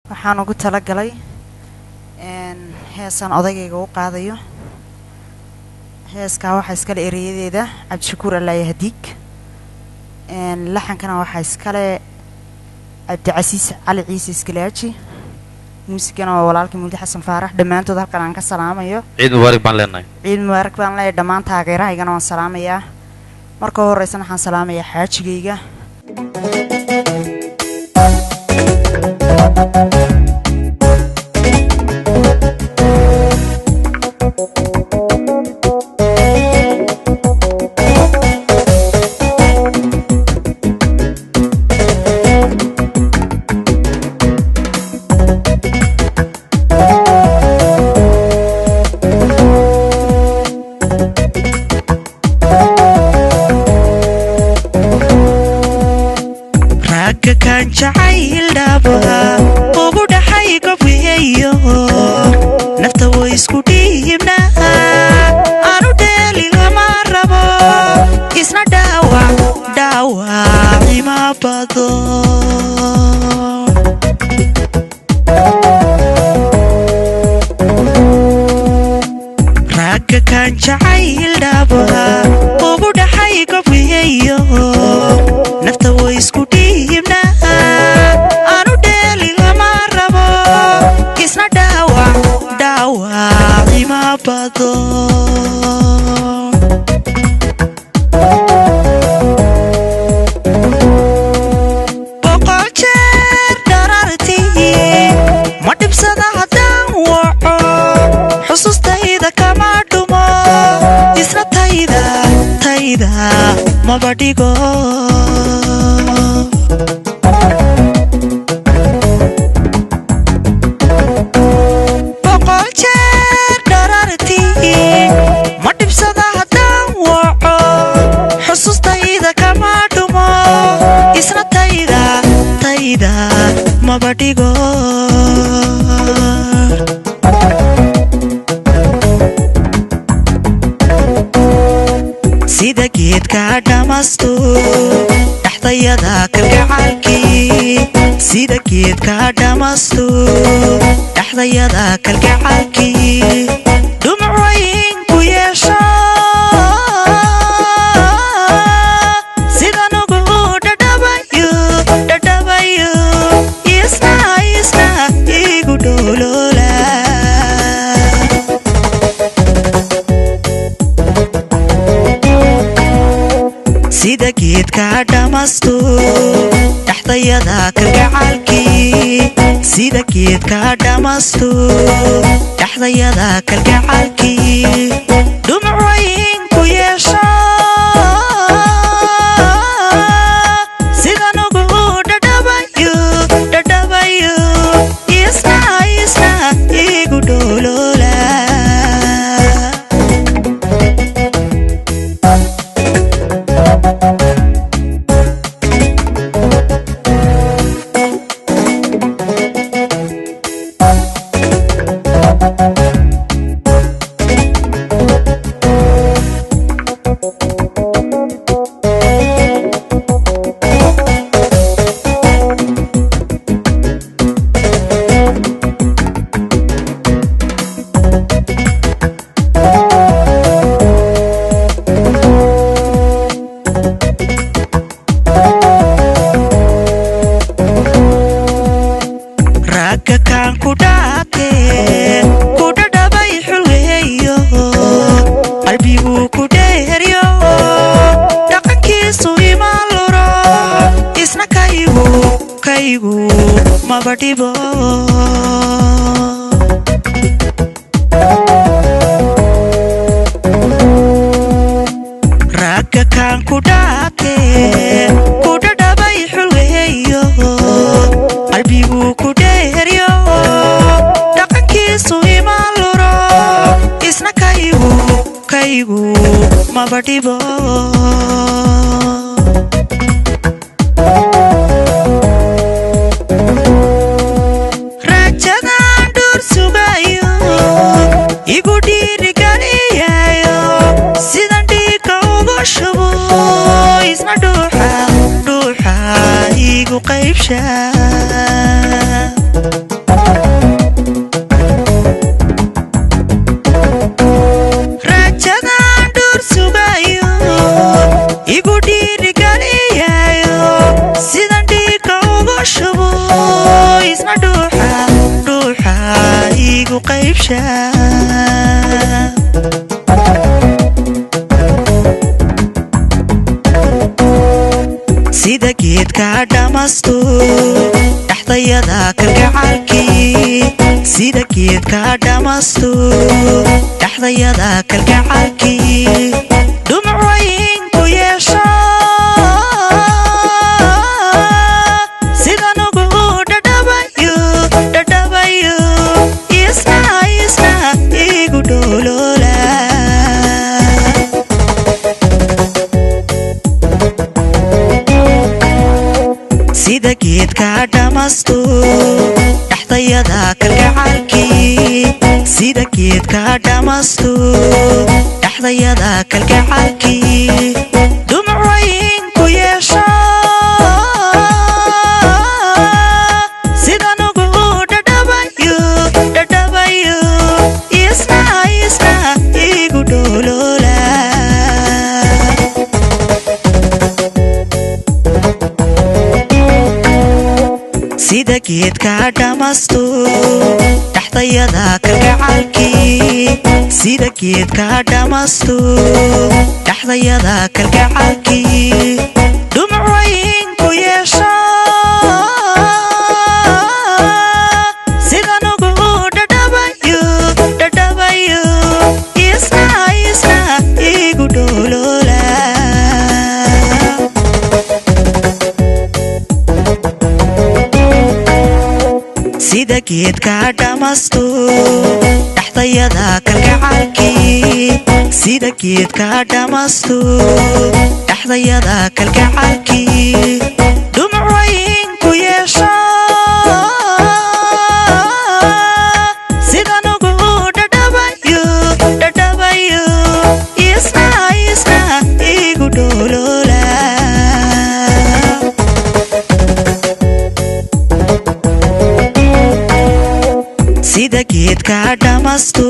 waxaan ugu talagalay heesan odagayga u qaadayo heeska waxa iska ereyadeeda Cabdishakuur Allah yahdiik laxankana waxa iska leh Cabdicasiis Ali Ciise Iskalaaji muusigana waa walaalkii Mulki Xasan Faarax dhamaantood halkan aan ka salaamayo ciid mubaarak baan leenahay ciid mubaarak baan leeyahay dhamaan taageerahaygana waan salaamayaa marka horeysan waxaan salaamayaa xaajigayga كان جعيل دابها وبودا حيقا فيهيو نفتا ويسكو ديبنا آنو دالي لما ربو إسنا داوا عما بادو راكا كان جعيل دابها وبودا حيقا فيهيو نفتا ويسكو ديبنا آنو دالي لما ربو إسنا داوا عما بادو بقول جير درارتي ما تبسدا هدان وعو حصوص تايدا كما دومو إسنا تايدا ما بديغو بقول جير درارتي ما تبسدا هدان وعو حصوص تايدا كما دومو إسنا تايدا ما بديغو sida geedka dhamasto dhaxdayada kalgacalkii sida geedka dhamasto dhaxdayada kalgacalkii dumcooyin ku yeesho sida nugu dhadhabayo isna igu dholoola sida geedka dhamasto dhaxdayada kalgacalkii sida geedka dhamasto dhaxdayada kalgacalkii dumcooyin ku yeesho sida nugu dhadhabayo isna igu dholoola ragga kan ku dhadhabay xulweeyo qalbigu ku dheeryo dhaqankiisu ima luro isna kaygu maba dhibo ragga kan ku dhadhabay xulweeyo qalbigu ku dheeryo dhaqankiisu ima luro isna kaygu maba dhibo rajadan dhur sugayo igu dhiirigeliyayo sidan dhiigga ugu shubo isna dhuuxa igu qaybsha isna dhuuxa igu qaybsha sida geedka dhamasto dhaxdayada kalgacalkii sida geedka dhamasto dhaxdayada kalgacalkii dhumuc weyn ku yeesha sida nugu dhadhabayo isna igu dholoola sida geedka dhamasto dhaxdayada kalgacalkii sida geedka dhamasto dhaxdayada kalgacalkii dhumuc weyn ku yeesha sida nugu dhadhabayo isna igu dholoola sida geedka dhamasto dhaxdayada kalgacalkii sida geedka dhamasto dhaxdayada kalgacalkii dhumuc weyn ku yeesha sida nugu dhadhabayo isna igu dholoola sida geedka dhamasto dhaxdayada kalgacalkii sida geedka dhamasto dhaxdayada kalgacalkii dhumuc weyn ku yeesha sida nugu dhadhabayo isna igu dholoola sida geedka dhamasto